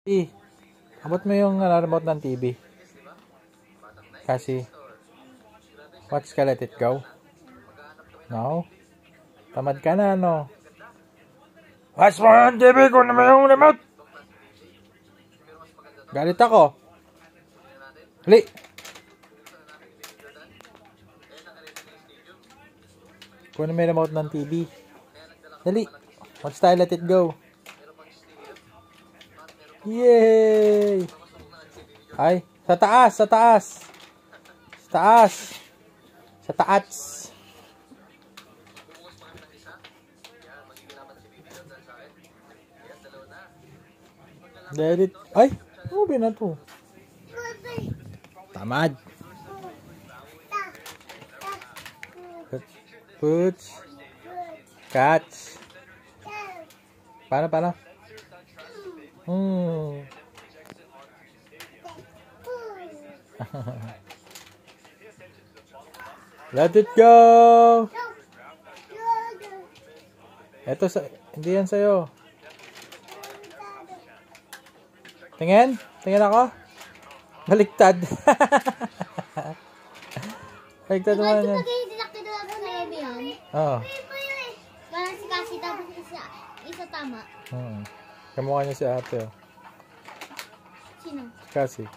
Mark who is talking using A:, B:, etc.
A: Abot mo yung remote ng TV. Kasi, watch ka, let it go. No? Tamad ka na, no? Watch mo yung TV kung naman yung remote! Galit ako. Hali! Kung naman yung remote ng TV. Dali! Watch tayo, let it go. Yay! Ay, sa taas, sa taas. Sa taas. Sa taas. Let it. Ay, ubi na to. Tamad. Puts. Cats. Paano? Let it go. Ito hindi yan sa'yo. Tingin ako. Baliktad. Baliktad naman yan. Oo.
B: Parang si Cassie tapos isa tama.
A: Kamukha niya si ate.
B: Sino?
A: Cassie.